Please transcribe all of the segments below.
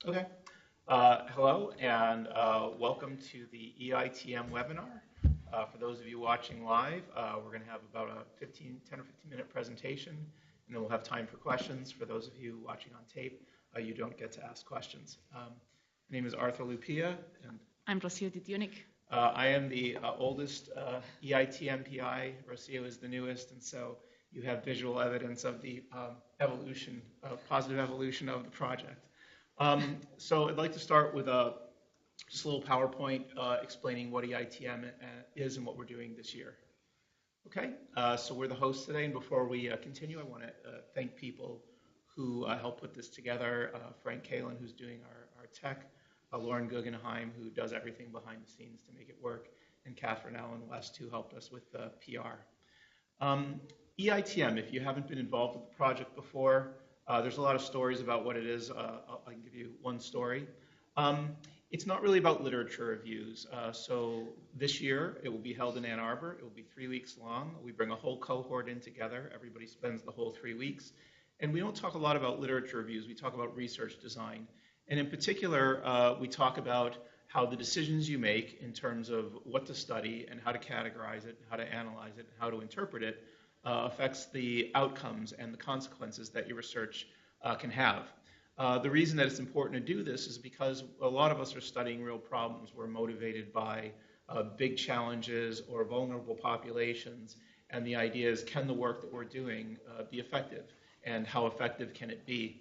Okay. Hello and welcome to the EITM webinar. For those of you watching live, we're going to have about a 10 or 15 minute presentation, and then we'll have time for questions. For those of you watching on tape, you don't get to ask questions. My name is Arthur Lupia, and I'm Rocío Titiunik. I am the oldest EITM PI. Rocío is the newest, and so you have visual evidence of the positive evolution of the project. So I'd like to start with just a little PowerPoint explaining what EITM is and what we're doing this year. Okay, so we're the hosts today, and before we continue, I want to thank people who helped put this together. Frank Kalin, who's doing our tech, Lauren Guggenheim, who does everything behind the scenes to make it work, and Catherine Allen West, who helped us with the PR. EITM, if you haven't been involved with the project before, there's a lot of stories about what it is. I can give you one story. It's not really about literature reviews. So this year, it will be held in Ann Arbor. It will be 3 weeks long. We bring a whole cohort in together. Everybody spends the whole 3 weeks. And we don't talk a lot about literature reviews. We talk about research design. And in particular, we talk about how the decisions you make in terms of what to study and how to categorize it, how to analyze it, and how to interpret it affects the outcomes and the consequences that your research can have. The reason that it's important to do this is because a lot of us are studying real problems. We're motivated by big challenges or vulnerable populations, and the idea is, can the work that we're doing be effective, and how effective can it be?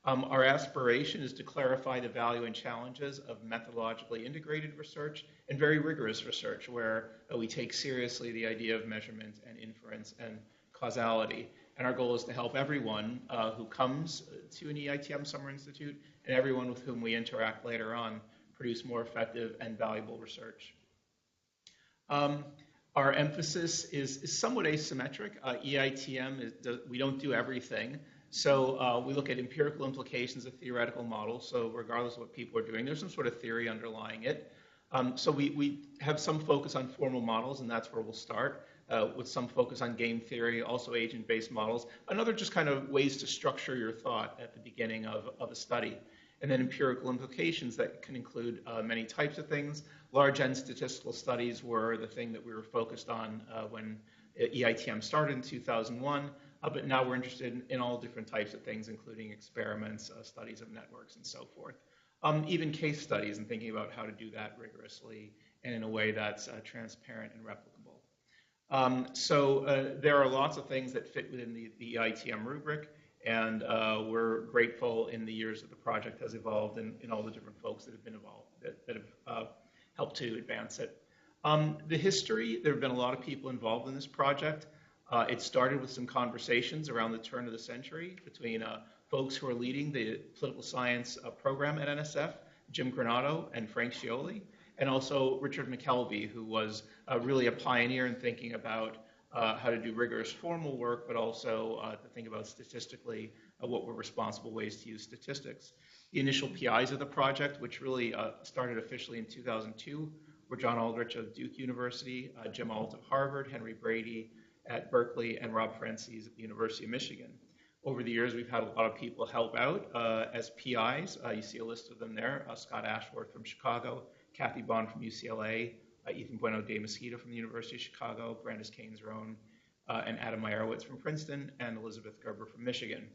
Our aspiration is to clarify the value and challenges of methodologically integrated research and very rigorous research, where we take seriously the idea of measurement and inference and causality. And our goal is to help everyone who comes to an EITM Summer Institute and everyone with whom we interact later on produce more effective and valuable research. Our emphasis is somewhat asymmetric. EITM, we don't do everything. So we look at empirical implications of theoretical models. So regardless of what people are doing, there's some sort of theory underlying it. So we have some focus on formal models, and that's where we'll start, with some focus on game theory, also agent-based models. Another just kind of ways to structure your thought at the beginning of a study. And then empirical implications that can include many types of things. Large N statistical studies were the thing that we were focused on when EITM started in 2001. But now we're interested in all different types of things, including experiments, studies of networks, and so forth. Even case studies and thinking about how to do that rigorously and in a way that's transparent and replicable. So there are lots of things that fit within the EITM rubric, and we're grateful in the years that the project has evolved and in all the different folks that have been involved, that have helped to advance it. The history, there have been a lot of people involved in this project. It started with some conversations around the turn of the century between folks who are leading the political science program at NSF, Jim Granato and Frank Scioli, and also Richard McKelvey, who was really a pioneer in thinking about how to do rigorous formal work, but also to think about statistically what were responsible ways to use statistics. The initial PIs of the project, which really started officially in 2002, were John Aldrich of Duke University, Jim Alt of Harvard, Henry Brady at Berkeley, and Rob Francis at the University of Michigan. Over the years, we've had a lot of people help out as PIs. You see a list of them there. Scott Ashworth from Chicago, Kathy Bond from UCLA, Ethan Bueno de Mesquita from the University of Chicago, Brandis Keynes-Roan, and Adam Meyerowitz from Princeton, and Elizabeth Gerber from Michigan.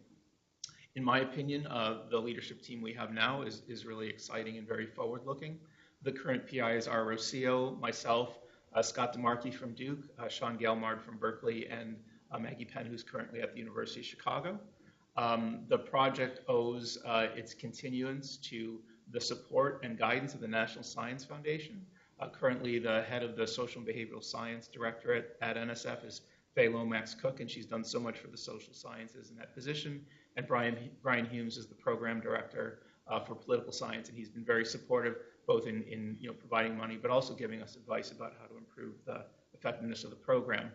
In my opinion, the leadership team we have now is really exciting and very forward-looking. The current PIs are Rocío, myself, Scott DeMarchi from Duke, Sean Gelmard from Berkeley, and Maggie Penn, who's currently at the University of Chicago. The project owes its continuance to the support and guidance of the National Science Foundation. Currently, the head of the Social and Behavioral Science Directorate at NSF is Faye Lomax Cook, and she's done so much for the social sciences in that position. And Brian Humes is the program director for political science, and he's been very supportive, both in providing money, but also giving us advice about how to improve the effectiveness of the program.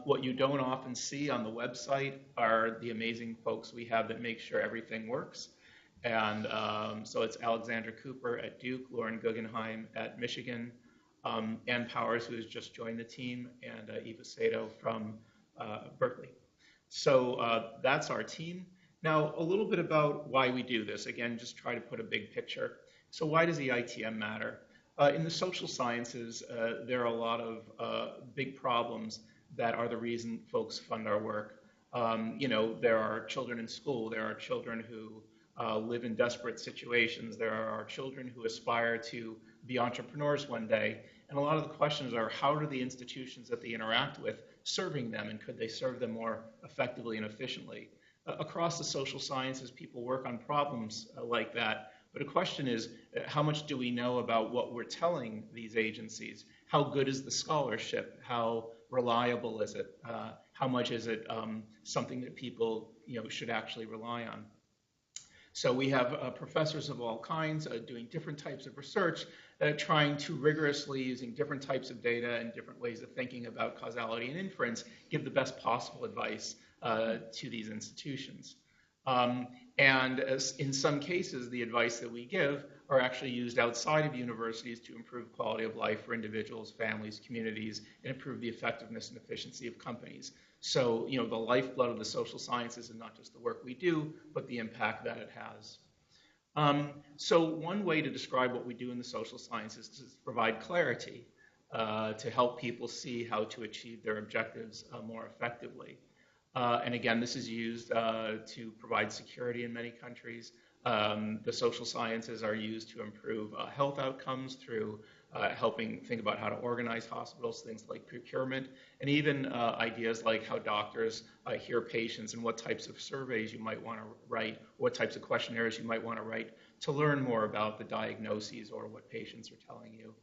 What you don't often see on the website are the amazing folks we have that make sure everything works. And so it's Alexandra Cooper at Duke, Lauren Guggenheim at Michigan, Ann Powers, who has just joined the team, and Eva Sato from Berkeley. So that's our team. Now, a little bit about why we do this. Again, just try to put a big picture. So why does EITM matter? In the social sciences, there are a lot of big problems that are the reason folks fund our work. There are children in school. There are children who live in desperate situations. There are children who aspire to be entrepreneurs one day. And a lot of the questions are, how do the institutions that they interact with serving them, and could they serve them more effectively and efficiently? Across the social sciences, people work on problems like that. But a question is, how much do we know about what we're telling these agencies? How good is the scholarship? How reliable is it? How much is it something that people should actually rely on? So we have professors of all kinds doing different types of research, trying to rigorously, using different types of data and different ways of thinking about causality and inference, give the best possible advice to these institutions. And in some cases, the advice that we give are actually used outside of universities to improve quality of life for individuals, families, communities, and improve the effectiveness and efficiency of companies. So, the lifeblood of the social sciences is not just the work we do, but the impact that it has. So one way to describe what we do in the social sciences is to provide clarity, to help people see how to achieve their objectives more effectively. And again, this is used to provide security in many countries. The social sciences are used to improve health outcomes through helping think about how to organize hospitals, things like procurement, and even ideas like how doctors hear patients and what types of surveys you might want to write, what types of questionnaires you might want to write to learn more about the diagnoses or what patients are telling you.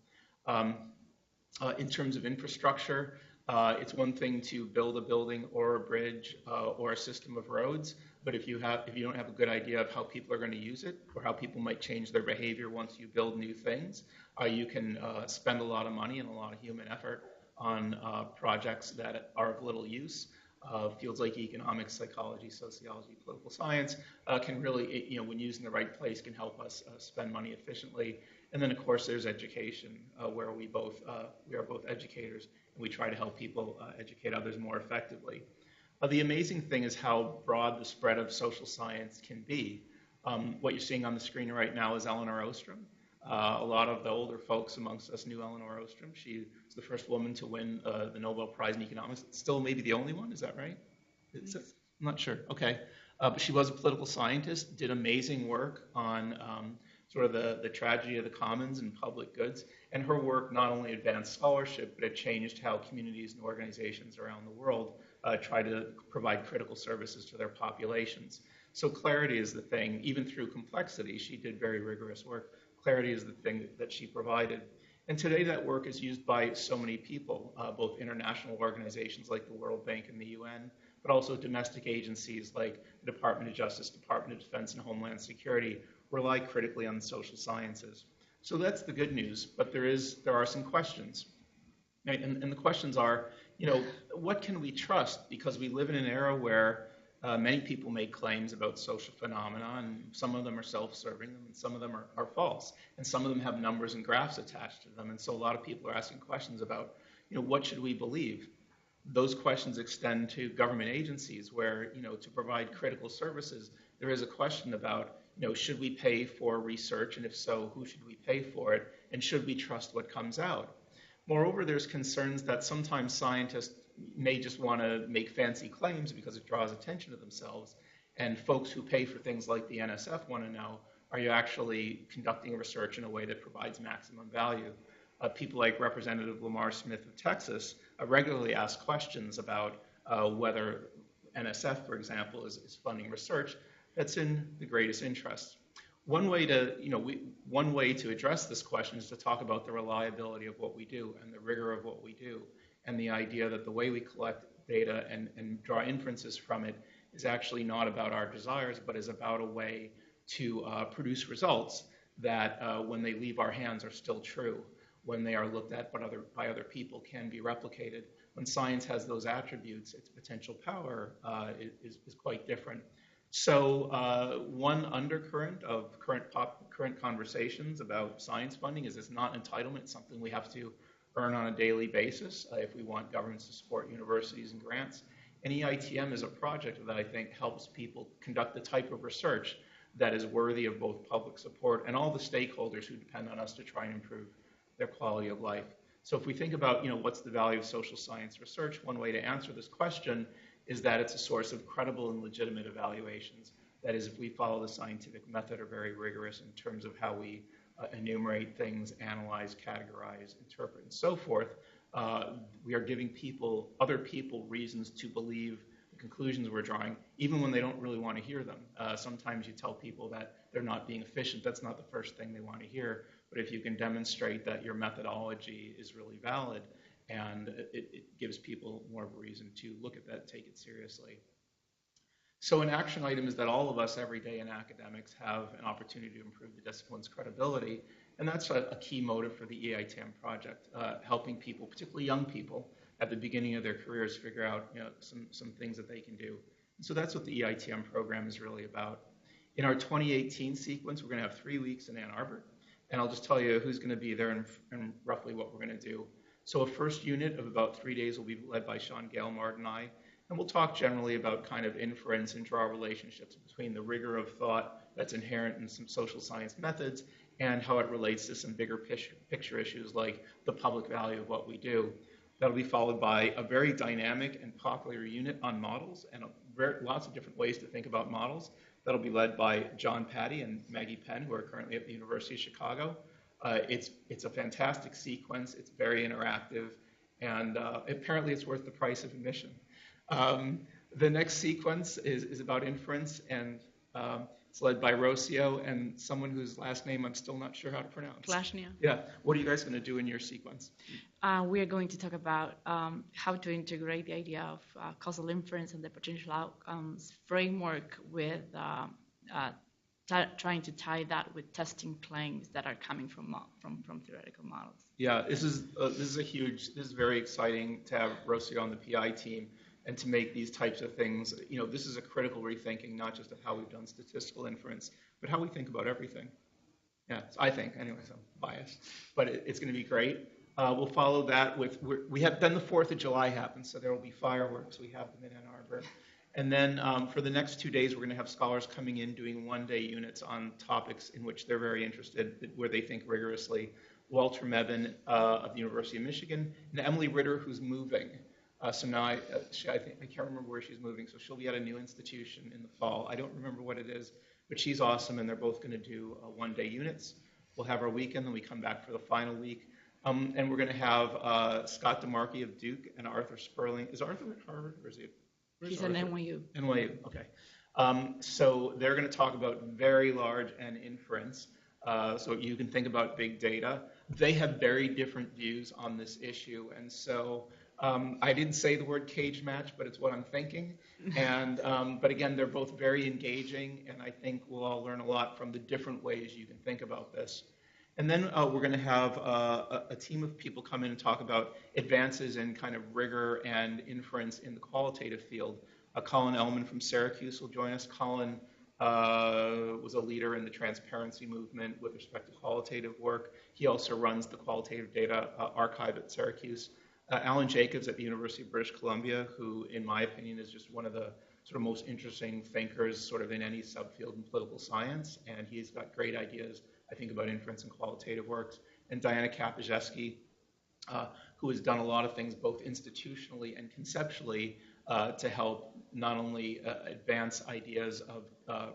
In terms of infrastructure, it's one thing to build a building or a bridge or a system of roads, but if you don't have a good idea of how people are going to use it or how people might change their behavior once you build new things, you can spend a lot of money and a lot of human effort on projects that are of little use. Fields like economics, psychology, sociology, political science can really, when used in the right place, can help us spend money efficiently. And then, of course, there's education, where we are both educators, and we try to help people educate others more effectively. The amazing thing is how broad the spread of social science can be. What you're seeing on the screen right now is Elinor Ostrom. A lot of the older folks amongst us knew Elinor Ostrom. She was the first woman to win the Nobel Prize in economics. Still maybe the only one, is that right? I'm not sure. Okay. But she was a political scientist, did amazing work on sort of the tragedy of the commons and public goods. And her work not only advanced scholarship, but it changed how communities and organizations around the world try to provide critical services to their populations. So clarity is the thing. Even through complexity, she did very rigorous work. Clarity is the thing that she provided. And today that work is used by so many people, both international organizations like the World Bank and the UN, but also domestic agencies like the Department of Justice, Department of Defense, and Homeland Security rely critically on the social sciences. So that's the good news, but there are some questions. Right? And the questions are, what can we trust? Because we live in an era where many people make claims about social phenomena, and some of them are self-serving, and some of them are false, and some of them have numbers and graphs attached to them. And so a lot of people are asking questions about, what should we believe? Those questions extend to government agencies where, to provide critical services, there is a question about, should we pay for research, and if so, who should we pay for it, and should we trust what comes out? Moreover, there's concerns that sometimes scientists may just want to make fancy claims because it draws attention to themselves, and folks who pay for things like the NSF want to know, are you actually conducting research in a way that provides maximum value? People like Representative Lamar Smith of Texas regularly ask questions about whether NSF, for example, is funding research that's in the greatest interest. One way to address this question is to talk about the reliability of what we do and the rigor of what we do, and the idea that the way we collect data and draw inferences from it is actually not about our desires, but is about a way to produce results that when they leave our hands are still true, when they are looked at by other people can be replicated. When science has those attributes, its potential power is quite different. So one undercurrent of current conversations about science funding is it's not entitlement, it's something we have to earn on a daily basis if we want governments to support universities and grants. And EITM is a project that I think helps people conduct the type of research that is worthy of both public support and all the stakeholders who depend on us to try and improve their quality of life. So if we think about, what's the value of social science research, one way to answer this question is that it's a source of credible and legitimate evaluations. That is, if we follow the scientific method, are very rigorous in terms of how we enumerate things, analyze, categorize, interpret, and so forth, we are giving other people reasons to believe the conclusions we're drawing, even when they don't really want to hear them. Sometimes you tell people that they're not being efficient. That's not the first thing they want to hear. But if you can demonstrate that your methodology is really valid, and it gives people more of a reason to look at that, take it seriously. So an action item is that all of us every day in academics have an opportunity to improve the discipline's credibility, and that's a key motive for the EITM project, helping people, particularly young people, at the beginning of their careers figure out some things that they can do. And so that's what the EITM program is really about. In our 2018 sequence, we're going to have 3 weeks in Ann Arbor, and I'll just tell you who's going to be there and roughly what we're going to do. So a first unit of about 3 days will be led by Sean Gailmard and I, and we'll talk generally about kind of inference and draw relationships between the rigor of thought that's inherent in some social science methods and how it relates to some bigger picture issues like the public value of what we do. That'll be followed by a very dynamic and popular unit on models and lots of different ways to think about models. That'll be led by John Patty and Maggie Penn, who are currently at the University of Chicago. It's a fantastic sequence. It's very interactive, and apparently it's worth the price of admission. The next sequence is about inference, and it's led by Rocío and someone whose last name I'm still not sure how to pronounce. Klashnia. Yeah. What are you guys going to do in your sequence? We are going to talk about how to integrate the idea of causal inference and the potential outcomes framework with trying to tie that with testing claims that are coming from theoretical models. Yeah, this is very exciting to have Rocío on the PI team and to make these types of things. This is a critical rethinking, not just of how we've done statistical inference, but how we think about everything. Yeah, I think, anyways, I'm biased, but it's going to be great. We'll follow that with, then the 4th of July happens, so there will be fireworks. We have them in Ann Arbor. And then for the next 2 days, we're going to have scholars coming in doing one-day units on topics in which they're very interested, where they think rigorously. Walter Mebane of the University of Michigan, and Emily Ritter, who's moving. So now I can't remember where she's moving, so she'll be at a new institution in the fall. I don't remember what it is, but she's awesome, and they're both going to do one-day units. We'll have our weekend, then we come back for the final week. And we're going to have Scott DeMarchi of Duke and Arthur Sperling. Is Arthur at Harvard, or is he? He's at NYU. NYU, okay. So they're going to talk about very large N inference. So you can think about big data. They have very different views on this issue, and so I didn't say the word cage match, but it's what I'm thinking. And but again, they're both very engaging, and I think we'll all learn a lot from the different ways you can think about this. And then we're going to have a team of people come in and talk about advances in kind of rigor and inference in the qualitative field. Colin Ellman from Syracuse will join us. Colin was a leader in the transparency movement with respect to qualitative work. He also runs the qualitative data archive at Syracuse. Alan Jacobs at the University of British Columbia, who, in my opinion, is just one of the sort of most interesting thinkers sort of in any subfield in political science, and he's got great ideas, I think, about inference and qualitative works. And Diana Kapajewski, who has done a lot of things both institutionally and conceptually to help not only advance ideas of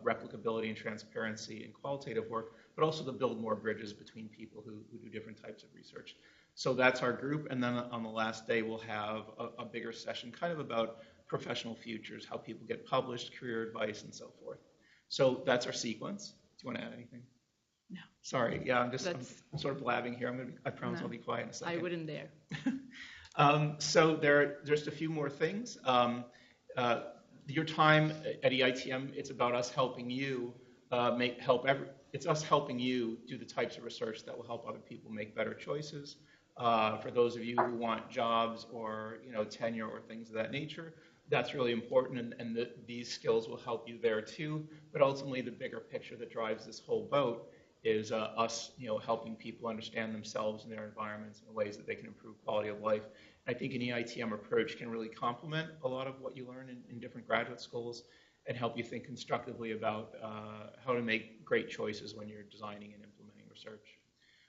replicability and transparency in qualitative work, but also to build more bridges between people who do different types of research. So that's our group, and then on the last day we'll have a bigger session kind of about professional futures, how people get published, career advice, and so forth. So that's our sequence. Do you want to add anything? No. Sorry, yeah, I'm sort of blabbing here. I promise I'll be quiet in a second. I wouldn't dare. So there are just a few more things. Your time at EITM, it's about us helping you it's us helping you do the types of research that will help other people make better choices. For those of you who want jobs or tenure or things of that nature, that's really important, and these skills will help you there too. But ultimately, the bigger picture that drives this whole boat is us, helping people understand themselves and their environments in ways that they can improve quality of life. I think an EITM approach can really complement a lot of what you learn in different graduate schools and help you think constructively about how to make great choices when you're designing and implementing research.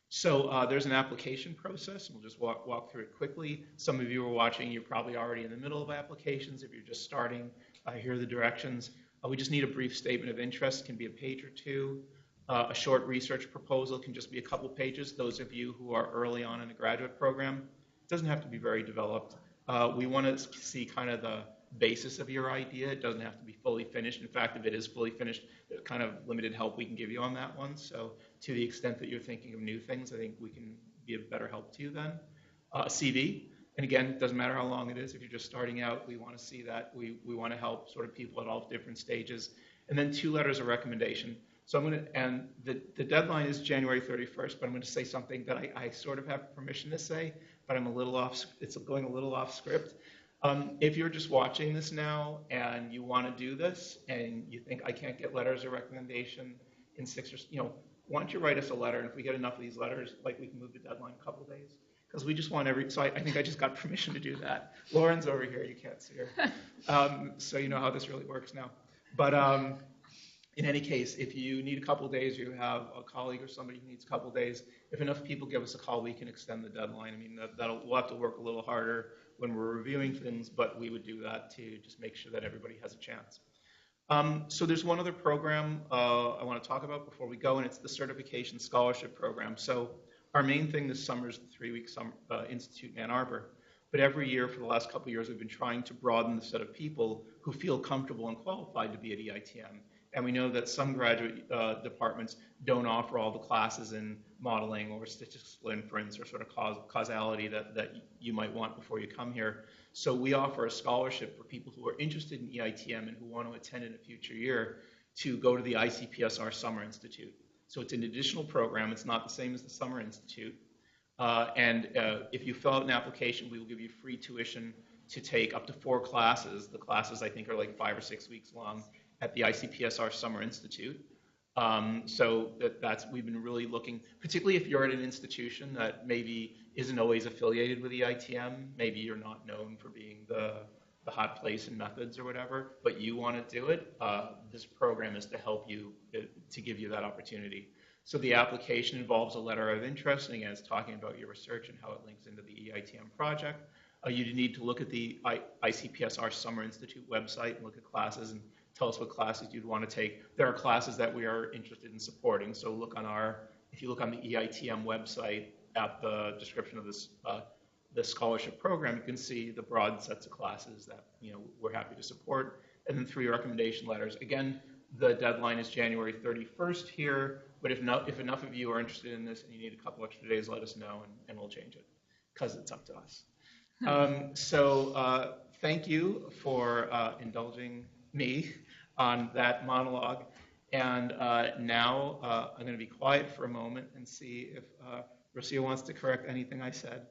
So there's an application process, and we'll just walk through it quickly. Some of you are watching, you're probably already in the middle of applications. If you're just starting, here are the directions. We just need a brief statement of interest, can be a page or two. A short research proposal can just be a couple pages. Those of you who are early on in a graduate program, it doesn't have to be very developed. We want to see kind of the basis of your idea. It doesn't have to be fully finished. In fact, if it is fully finished, there's kind of limited help we can give you on that one. So to the extent that you're thinking of new things, I think we can be of better help to you then. A CV, and again, it doesn't matter how long it is. If you're just starting out, we want to see that. We want to help sort of people at all different stages. And then 2 letters of recommendation. So I'm going to, and the deadline is January 31st, but I'm going to say something that I sort of have permission to say, but I'm a little off, it's going a little off script. If you're just watching this now and you want to do this and you think I can't get letters of recommendation in 6 or, why don't you write us a letter? And if we get enough of these letters, like we can move the deadline a couple days. Because we just want so I think I just got permission to do that. Lauren's over here, you can't see her. So you know how this really works now. But in any case, if you need a couple days, you have a colleague or somebody who needs a couple days, if enough people give us a call, we can extend the deadline. I mean, we'll have to work a little harder when we're reviewing things, but we would do that to just make sure that everybody has a chance. So there's one other program I want to talk about before we go, and it's the Certification Scholarship Program. So our main thing this summer is the 3-week institute in Ann Arbor. But every year for the last couple of years, we've been trying to broaden the set of people who feel comfortable and qualified to be at EITM. And we know that some graduate departments don't offer all the classes in modeling or statistical inference or sort of causality that you might want before you come here. So we offer a scholarship for people who are interested in EITM and who want to attend in a future year to go to the ICPSR Summer Institute. So it's an additional program. It's not the same as the Summer Institute. And if you fill out an application, we will give you free tuition to take up to 4 classes. The classes, I think, are like 5 or 6 weeks long at the ICPSR Summer Institute. So we've been really looking, particularly if you're at an institution that maybe isn't always affiliated with EITM, maybe you're not known for being the hot place in methods or whatever, but you want to do it, this program is to help you, to give you that opportunity. So the application involves a letter of interest, and again, it's talking about your research and how it links into the EITM project. You need to look at the ICPSR Summer Institute website and look at classes and tell us what classes you'd want to take. There are classes that we are interested in supporting, so if you look on the EITM website at the description of this the scholarship program, you can see the broad sets of classes that we're happy to support, and then 3 recommendation letters. Again, the deadline is January 31st here, but if enough of you are interested in this and you need a couple extra days, let us know and we'll change it, because it's up to us. So thank you for indulging me on that monologue. And now I'm going to be quiet for a moment and see if Rocío wants to correct anything I said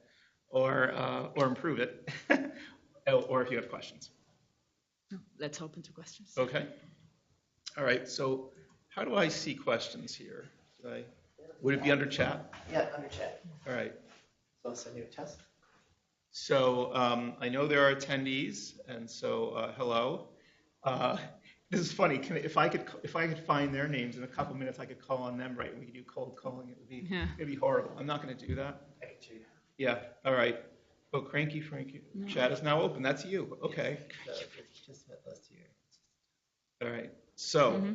or improve it, or if you have questions. Let's open to questions. Okay. All right. So how do I see questions here? Would it be under chat? Yeah, under chat. All right. So I'll send you a test. So I know there are attendees, and so hello. This is funny. If I could find their names in a couple minutes, I could call on them, right? We could do cold calling. It'd be horrible. I'm not going to do that. I can cheat. Yeah. All right. Oh, Cranky Frankie. No. Chat is now open. That's you. Okay. Just met last year. All right. So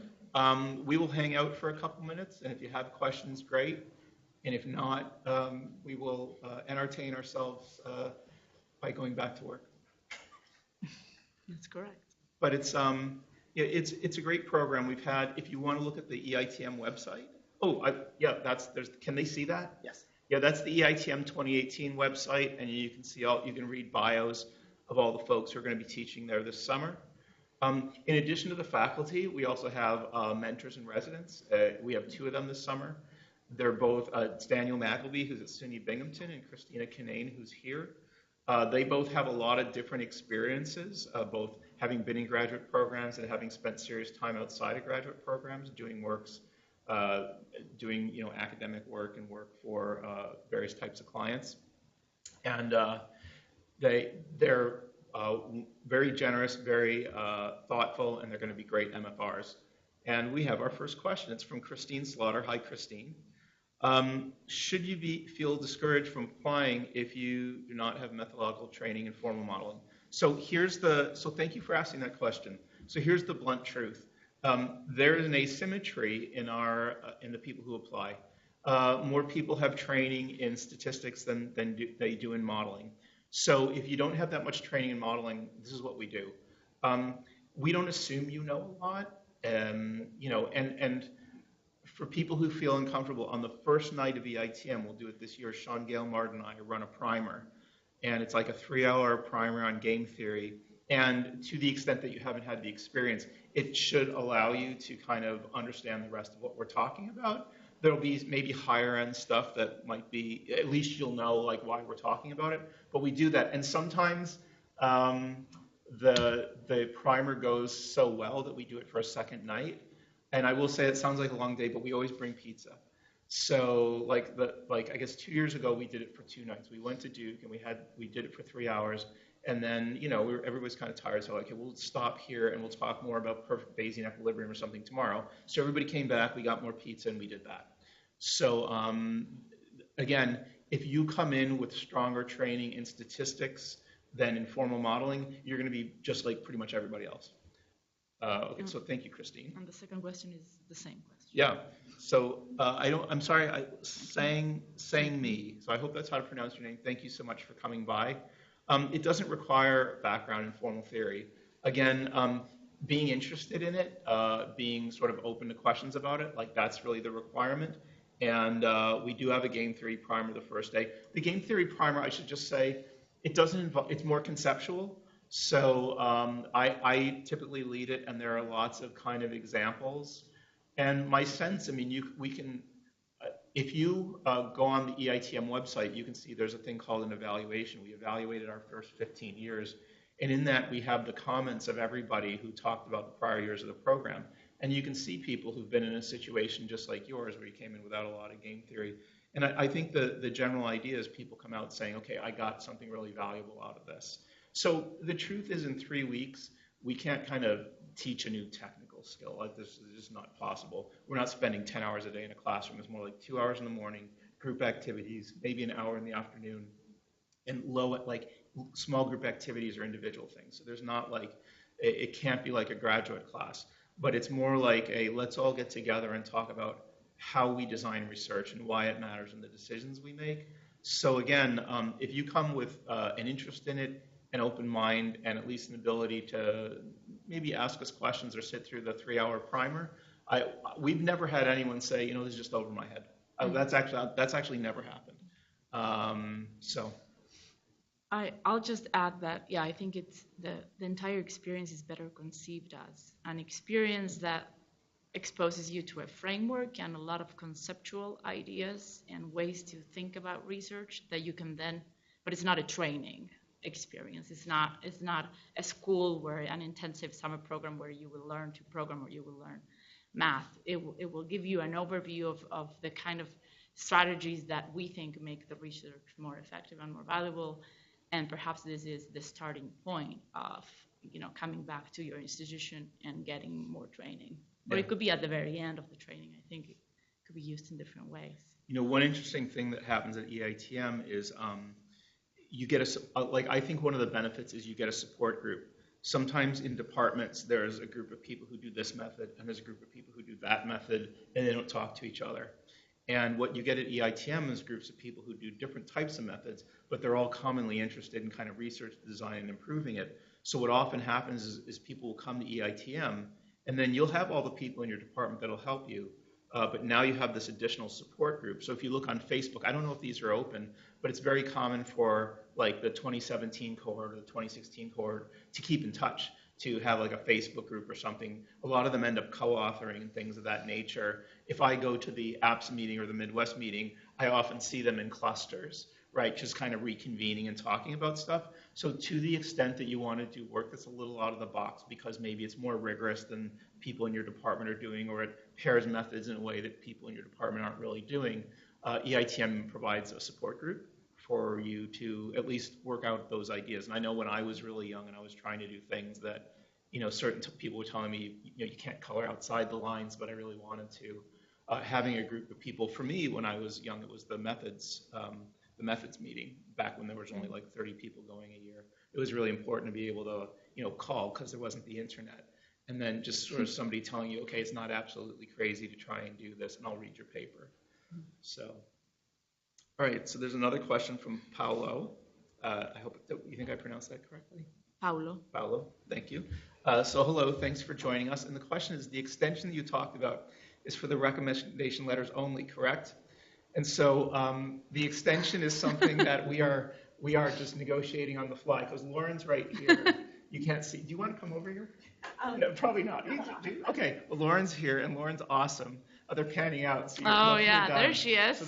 we will hang out for a couple minutes, and if you have questions, great. And if not, we will entertain ourselves by going back to work. That's correct. But it's a great program we've had. If you want to look at the EITM website, can they see that? Yes. Yeah, that's the EITM 2018 website, and you can see you can read bios of all the folks who are going to be teaching there this summer. In addition to the faculty, we also have mentors and residents. We have 2 of them this summer. They're both it's Daniel McElvey, who's at SUNY Binghamton, and Christina Kinane, who's here. They both have a lot of different experiences, both having been in graduate programs and having spent serious time outside of graduate programs, doing academic work and work for various types of clients. And They're very generous, very thoughtful, and they're going to be great MFRs. And we have our first question. It's from Christine Slaughter. Hi, Christine. Should you feel discouraged from applying if you do not have methodological training in formal modeling? So thank you for asking that question. So here's the blunt truth. There is an asymmetry in the people who apply. More people have training in statistics than they do in modeling. So if you don't have that much training in modeling, this is what we do. We don't assume you know a lot, and for people who feel uncomfortable, on the first night of EITM, we'll do it this year, Sean, Gail, Martin, and I run a primer. And it's like a 3-hour primer on game theory. And to the extent that you haven't had the experience, it should allow you to kind of understand the rest of what we're talking about. There'll be maybe higher end stuff that might be, at least you'll know like why we're talking about it. But we do that. And sometimes the primer goes so well that we do it for a second night. And I will say it sounds like a long day, but we always bring pizza. So I guess 2 years ago we did it for 2 nights. We went to Duke and we did it for 3 hours. And then, everybody's kind of tired. So okay, we'll stop here and we'll talk more about perfect Bayesian equilibrium or something tomorrow. So everybody came back, we got more pizza, and we did that. So again, if you come in with stronger training in statistics than in formal modeling, you're going to be just like pretty much everybody else. Okay, so thank you, Christine. And the second question is the same question. Yeah. So I'm sorry, Sang Mi. So I hope that's how to pronounce your name. Thank you so much for coming by. It doesn't require background in formal theory. Again, being interested in it, being sort of open to questions about it, like that's really the requirement. And we do have a game theory primer the first day. The game theory primer, I should just say, it doesn't involve, it's more conceptual. So I typically lead it, and there are lots of kind of examples. And my sense, we can, if you go on the EITM website, you can see there's a thing called an evaluation. We evaluated our first 15 years. And in that, we have the comments of everybody who talked about the prior years of the program. And you can see people who've been in a situation just like yours, where you came in without a lot of game theory. And I think the general idea is people come out saying, okay, I got something really valuable out of this. So the truth is, in 3 weeks, we can't kind of teach a new technical skill. Like, this is just not possible. We're not spending 10 hours a day in a classroom. It's more like 2 hours in the morning, group activities, maybe an hour in the afternoon, and small group activities or individual things. So there's not it can't be like a graduate class, but it's more like let's all get together and talk about how we design research and why it matters in the decisions we make. So again, if you come with an interest in it, an open mind, and at least an ability to maybe ask us questions or sit through the 3-hour primer, we've never had anyone say, this is just over my head. That's actually never happened. I'll just add that, I think it's the entire experience is better conceived as an experience that exposes you to a framework and a lot of conceptual ideas and ways to think about research that you can then, but it's not a training experience. It's not a school where an intensive summer program where you will learn to program or you will learn math. It will give you an overview of the kind of strategies that we think make the research more effective and more valuable. And perhaps this is the starting point of coming back to your institution and getting more training. Or it could be at the very end of the training. I think it could be used in different ways. One interesting thing that happens at EITM is you get I think one of the benefits is you get a support group. Sometimes in departments, there's a group of people who do this method, and there's a group of people who do that method, and they don't talk to each other. And what you get at EITM is groups of people who do different types of methods, but they're all commonly interested in kind of research design and improving it. So what often happens is people will come to EITM, and then you'll have all the people in your department that'll help you. But now you have this additional support group. So if you look on Facebook, I don't know if these are open, but it's very common for the 2017 cohort or the 2016 cohort to keep in touch, to have a Facebook group or something. A lot of them end up co-authoring and things of that nature. If I go to the APS meeting or the Midwest meeting, I often see them in clusters, right? Just kind of reconvening and talking about stuff. So to the extent that you want to do work that's a little out of the box because maybe it's more rigorous than people in your department are doing, or it pairs methods in a way that people in your department aren't really doing, EITM provides a support group for you to at least work out those ideas. And I know when I was really young and I was trying to do things that, certain people were telling me, you can't color outside the lines, but I really wanted to. Having a group of people, for me, when I was young, it was the methods meeting back when there was only like 30 people going a year. It was really important to be able to, call because there wasn't the internet. And then just sort of somebody telling you, okay, it's not absolutely crazy to try and do this, and I'll read your paper. So, all right, so there's another question from Paolo. I hope you think I pronounced that correctly? Paolo, thank you. So hello, thanks for joining us. And the question is, the extension that you talked about is for the recommendation letters only, correct? And so the extension is something that we are just negotiating on the fly, because Lauren's right here. You can't see. Do you want to come over here? No, probably not. Okay, well, Lauren's here, and Lauren's awesome. They're panning out. So there she is. So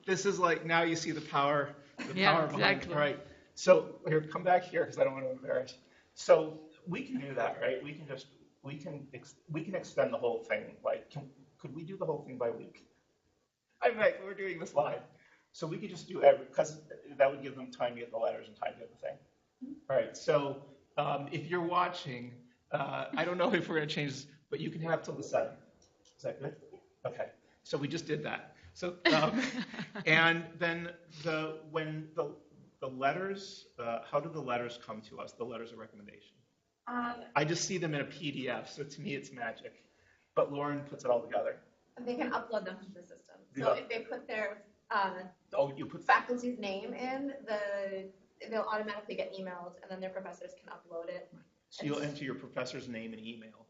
this is like, now you see the power. Yeah, behind exactly. it, right? So here, come back here, because I don't want to embarrass. So we can do that, right? We can extend the whole thing. Like, could we do the whole thing by week? I'm like, we're doing this live. So we could just do because that would give them time to get the letters and time to get the thing. All right, so if you're watching, I don't know if we're going to change this, but you can have till the 7th. Is that good? Okay, so we just did that. So, and then when the letters, how do the letters come to us, the letters of recommendation? I just see them in a PDF, so to me it's magic. But Lauren puts it all together. They can upload them to the system. So if they put their faculty's name in, they'll automatically get emailed, and then their professors can upload it. So you'll enter your professor's name and email,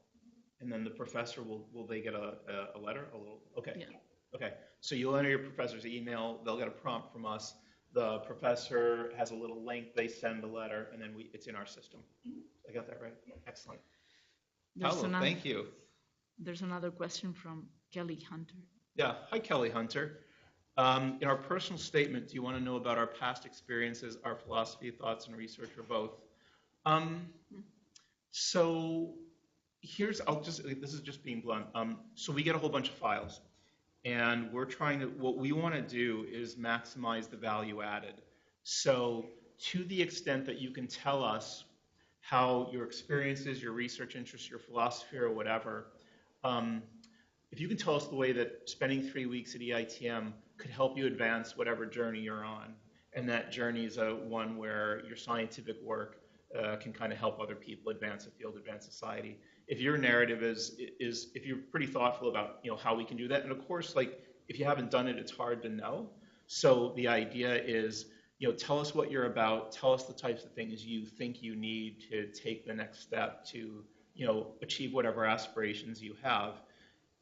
and then the professor will they get a letter? Okay. Yeah. Okay. So you'll enter your professor's email. They'll get a prompt from us. The professor has a little link. They send the letter, and then it's in our system. I got that right? Yeah. Excellent. Thank you. There's another question from Kelly Hunter. Yeah. Hi, Kelly Hunter. In our personal statement, do you want to know about our past experiences, our philosophy, thoughts, and research, or both? So this is just being blunt. So we get a whole bunch of files, and what we want to do is maximize the value added. So to the extent that you can tell us how your experiences, your research interests, your philosophy, or whatever, if you can tell us the way that spending 3 weeks at EITM could help you advance whatever journey you're on, and that journey is one where your scientific work can kind of help other people advance the field, advance society. If your narrative is if you're pretty thoughtful about how we can do that, and of course, like if you haven't done it, it's hard to know. So the idea is tell us what you're about, tell us the types of things you think you need to take the next step to achieve whatever aspirations you have.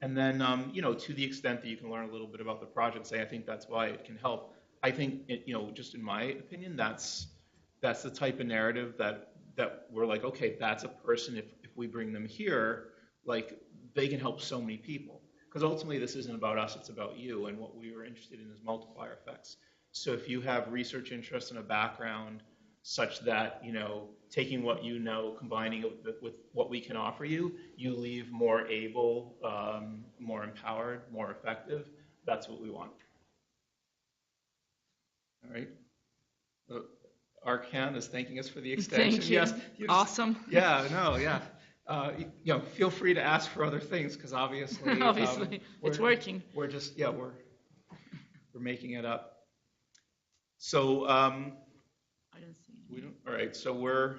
And then, to the extent that you can learn a little bit about the project, I think that's why it can help. I think, just in my opinion, that's the type of narrative that we're like, okay, that's a person, if we bring them here, like they can help so many people. Because ultimately this isn't about us, it's about you, and what we were interested in is multiplier effects. So if you have research interests and a background such that, taking what you know, combining it with what we can offer you, you leave more able, more empowered, more effective. That's what we want. All right. Arcan is thanking us for the extension. Thank you. Yes. Awesome. Yeah, no, yeah. Feel free to ask for other things, because obviously, it's working. We're just, we're making it up. So, I don't see any. All right, so we're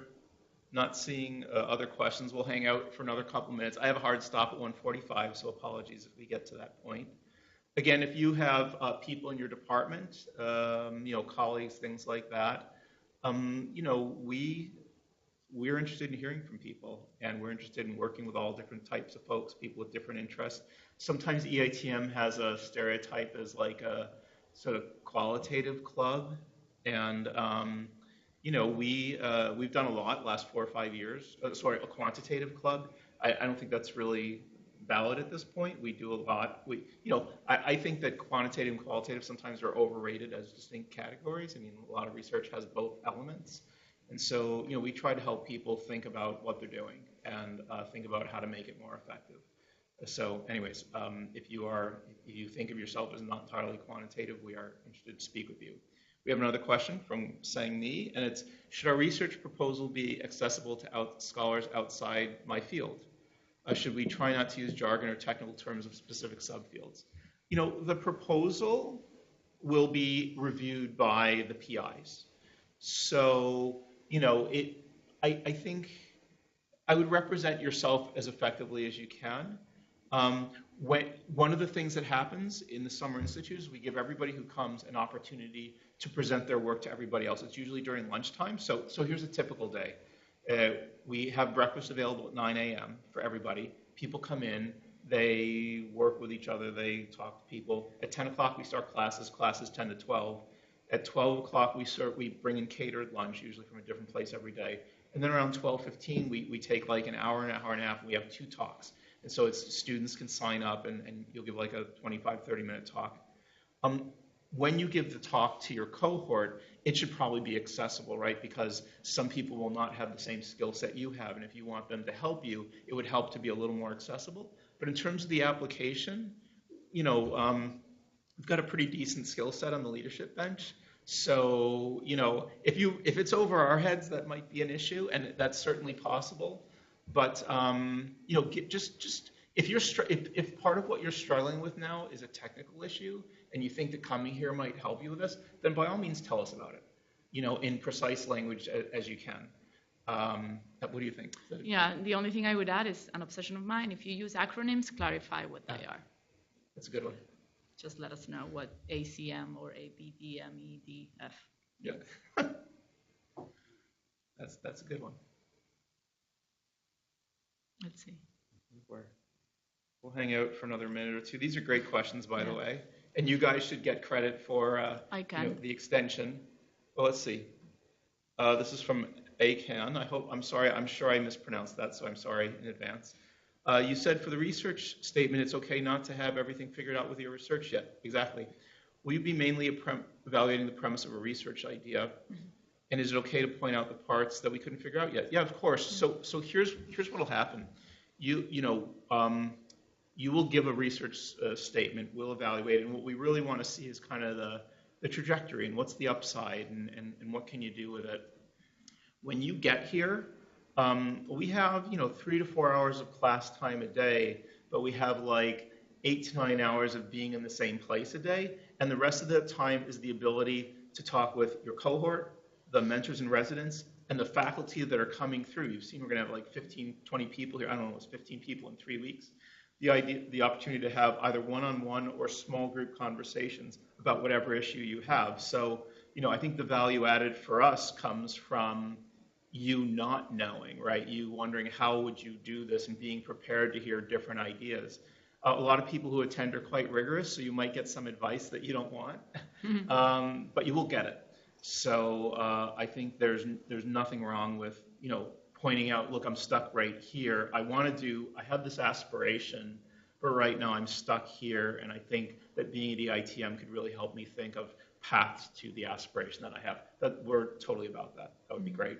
not seeing other questions. We'll hang out for another couple minutes. I have a hard stop at 1:45, so apologies if we get to that point. Again, if you have people in your department, colleagues, things like that, we're interested in hearing from people, and we're interested in working with all different types of folks, people with different interests. Sometimes EITM has a stereotype as like a sort of qualitative club, and we've done a lot the last 4 or 5 years. A quantitative club. I don't think that's really valid at this point. We do a lot. I think that quantitative and qualitative sometimes are overrated as distinct categories. I mean, a lot of research has both elements. And so, we try to help people think about what they're doing and think about how to make it more effective. So anyways, if you think of yourself as not entirely quantitative, we are interested to speak with you. We have another question from Sang Ni, and it's, should our research proposal be accessible to scholars outside my field? Should we try not to use jargon or technical terms of specific subfields? The proposal will be reviewed by the PIs. So, I think I would represent yourself as effectively as you can. One of the things that happens in the Summer Institute is we give everybody who comes an opportunity to present their work to everybody else. It's usually during lunchtime. So here's a typical day. We have breakfast available at 9 a.m. for everybody. People come in, they work with each other, they talk to people. At 10 o'clock, we start classes 10 to 12. At 12 o'clock, we bring in catered lunch, usually from a different place every day. And then around 12:15, we take like an hour and a half, and we have 2 talks. And so students can sign up, and you'll give like a 25, 30-minute talk. When you give the talk to your cohort, it should probably be accessible, right? Because some people will not have the same skill set you have, and if you want them to help you, it would help to be a little more accessible. But in terms of the application, we've got a pretty decent skill set on the leadership bench. So, if it's over our heads, that might be an issue, and that's certainly possible. But if part of what you're struggling with now is a technical issue, and you think that coming here might help you with this, then by all means tell us about it, in precise language as you can. What do you think? Yeah, the only thing I would add is an obsession of mine. If you use acronyms, clarify what they are. That's a good one. Just let us know what ACM or ABDMEDF. Yeah. That's a good one. Let's see. We'll hang out for another minute or two. These are great questions, by the way. And you guys should get credit for the extension. Well, let's see. This is from ACAN. I'm sure I mispronounced that, so I'm sorry in advance. You said for the research statement, it's okay not to have everything figured out with your research yet. Exactly. Will you be mainly evaluating the premise of a research idea? Mm-hmm. And is it okay to point out the parts that we couldn't figure out yet? Yeah, of course. Mm-hmm. So here's what'll happen. You will give a research statement, we'll evaluate it, and what we really want to see is kind of the trajectory and what's the upside and what can you do with it. When you get here, we have 3 to 4 hours of class time a day, but we have like 8 to 9 hours of being in the same place a day, and the rest of the time is the ability to talk with your cohort, the mentors and residents, and the faculty that are coming through. You've seen we're going to have like 15, 20 people here. I don't know, it's 15 people in 3 weeks. The opportunity to have either one-on-one or small group conversations about whatever issue you have. So, I think the value added for us comes from you not knowing, right? You wondering how would you do this and being prepared to hear different ideas. A lot of people who attend are quite rigorous, so you might get some advice that you don't want, but you will get it. So I think there's nothing wrong with, pointing out, look, I'm stuck right here. I have this aspiration, but right now I'm stuck here, and I think that being at EITM could really help me think of paths to the aspiration that I have. That we're totally about that. That would be great.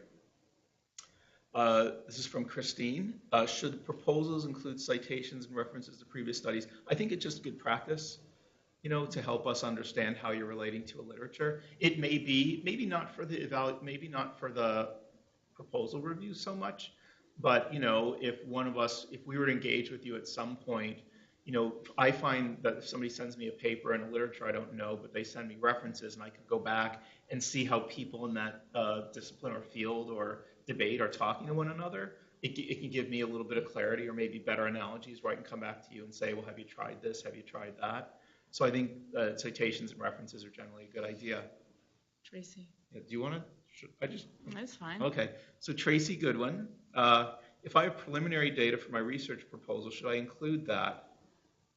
This is from Christine. Should proposals include citations and references to previous studies? I think it's just good practice, to help us understand how you're relating to a literature. It may be, maybe not for the proposal review so much, but if we were to engage with you at some point, I find that if somebody sends me a paper in a literature I don't know, but they send me references, and I can go back and see how people in that discipline or field or debate are talking to one another, it can give me a little bit of clarity or maybe better analogies where I can come back to you and say, well, have you tried this? Have you tried that? So I think citations and references are generally a good idea. Tracy. Yeah, do you want to? That's fine. Okay. So Tracy Goodwin, if I have preliminary data for my research proposal, should I include that?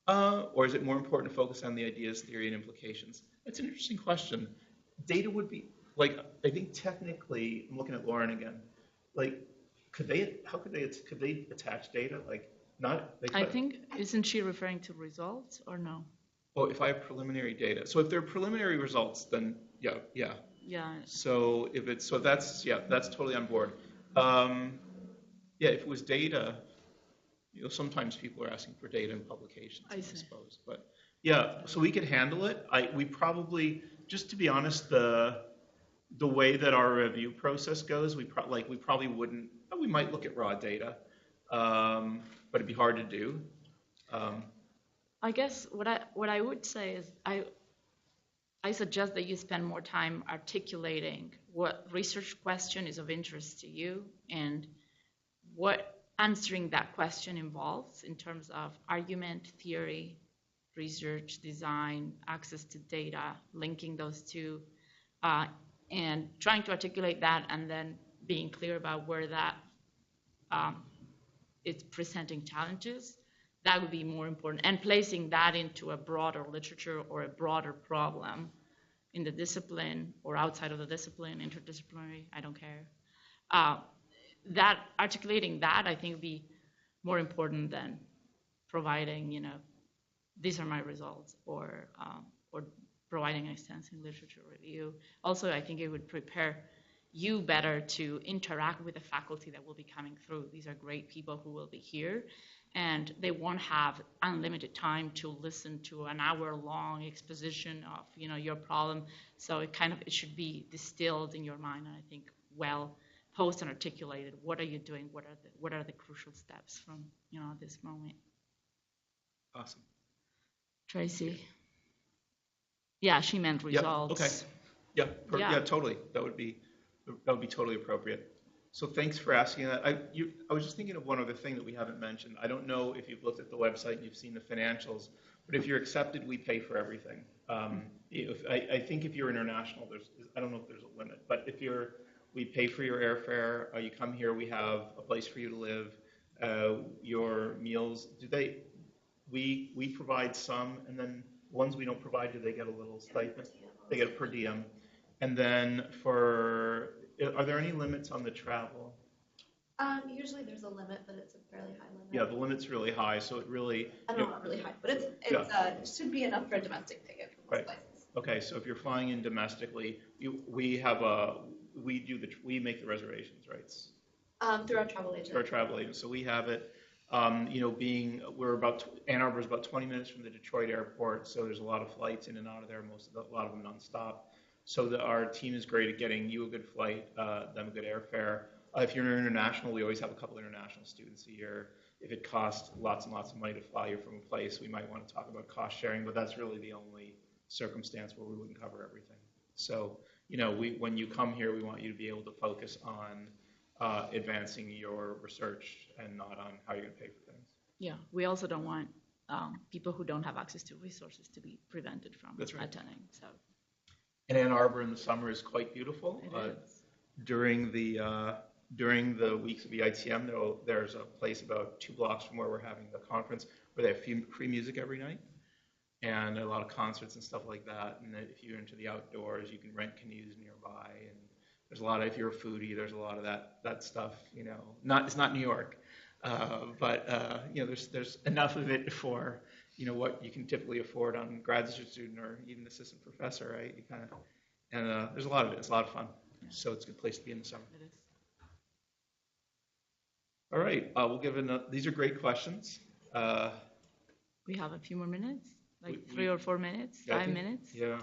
Or is it more important to focus on the ideas, theory, and implications? That's an interesting question. Data would be, I think technically, I'm looking at Lauren again, could they attach data? I think, isn't she referring to results or no? Well, if I have preliminary data. So if they're preliminary results, then yeah. Yeah. So that's totally on board. If it was data, sometimes people are asking for data in publications, I suppose. But yeah, so we could handle it. We probably, Just to be honest, the way that our review process goes, we probably wouldn't. We might look at raw data, but it'd be hard to do. I guess what I would say is I suggest that you spend more time articulating what research question is of interest to you and what answering that question involves in terms of argument, theory, research, design, access to data, linking those two, and trying to articulate that and then being clear about where that it's presenting challenges. That would be more important, and placing that into a broader literature or a broader problem in the discipline or outside of the discipline, interdisciplinary, I don't care. That articulating that, I think, would be more important than providing, these are my results, or providing an extensive literature review. Also, I think it would prepare you better to interact with the faculty that will be coming through. These are great people who will be here, and they won't have unlimited time to listen to an hour-long exposition of, your problem. So it should be distilled in your mind, and I think well posed and articulated. What are you doing? What are the crucial steps from, this moment? Awesome. Tracy. Yeah, she meant results. Yep. Okay. Yeah, totally. That would be totally appropriate. So thanks for asking that. I was just thinking of one other thing that we haven't mentioned. I don't know if you've looked at the website and you've seen the financials, but if you're accepted, we pay for everything. I think if you're international, I don't know if there's a limit, but we pay for your airfare. You come here, we have a place for you to live. Your meals, we provide some, and then ones we don't provide, do they get a little stipend? They get a per diem. And then are there any limits on the travel? Usually there's a limit, but it's a fairly high limit. Yeah, the limit's really high, so it really... not really high, but it should be enough for a domestic ticket for most places. Okay, so if you're flying in domestically, we make the reservations, right? Through our travel agent. Through our travel agent, so we have it. Ann Arbor is about 20 minutes from the Detroit airport, so there's a lot of flights in and out of there, a lot of them nonstop. So our team is great at getting you a good flight, them a good airfare. If you're international, we always have a couple international students a year. If it costs lots and lots of money to fly you from a place, we might want to talk about cost sharing, but that's really the only circumstance where we wouldn't cover everything. So, when you come here, we want you to be able to focus on advancing your research and not on how you're going to pay for things. Yeah, we also don't want people who don't have access to resources to be prevented from attending. So. And Ann Arbor in the summer is quite beautiful. It is. During the weeks of EITM, there's a place about 2 blocks from where we're having the conference where they have free music every night, and a lot of concerts and stuff like that. And if you're into the outdoors, you can rent canoes nearby, and there's a lot of, if you're a foodie, there's a lot of that stuff. It's not New York, but there's enough of it for what you can typically afford on graduate student or even assistant professor, right? There's a lot of it. It's a lot of fun. Yeah. So it's a good place to be in the summer. It is. All right, we'll give these are great questions. We have a few more minutes, 3 or 4 minutes, 5 minutes. Yeah.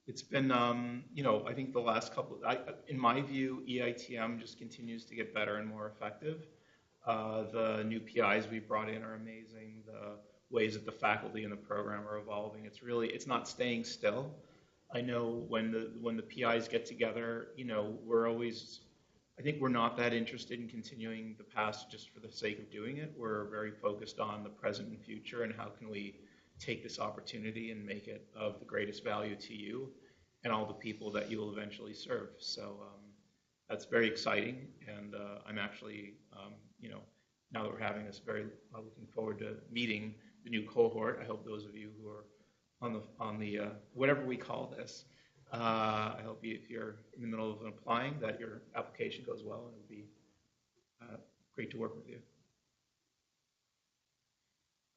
It's been, I think the last couple, in my view, EITM just continues to get better and more effective. The new PIs we brought in are amazing. The ways that the faculty in the program are evolving, it's not staying still. I know when the PIs get together, I think we're not that interested in continuing the past just for the sake of doing it. We're very focused on the present and future and how can we take this opportunity and make it of the greatest value to you and all the people that you will eventually serve. So that's very exciting, and I'm actually, now that we're having this, very looking forward to meeting the new cohort. I hope those of you who are on the whatever we call this, I hope if you're in the middle of applying, that your application goes well, and it would be great to work with you.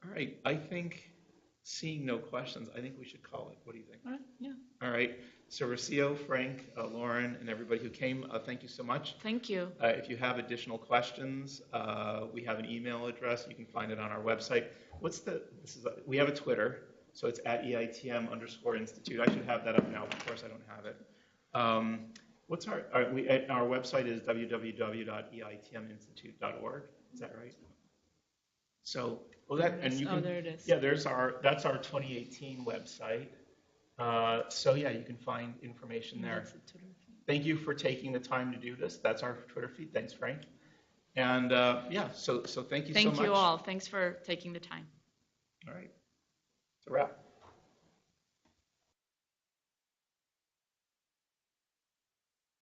All right, I think Seeing no questions, I think we should call it. What do you think? All right, yeah. All right. So Rocío, Frank, Lauren, and everybody who came, thank you so much. Thank you. If you have additional questions, we have an email address. You can find it on our website. We have a Twitter, so it's at EITM_Institute. I should have that up now, but of course I don't have it. Our website is www.eitminstitute.org. Is that right? So, there it is. Yeah, that's our 2018 website. So yeah, you can find information there. Thank you for taking the time to do this. That's our Twitter feed. Thanks, Frank. And so thank you so much. Thank you all. Thanks for taking the time. All right. It's a wrap.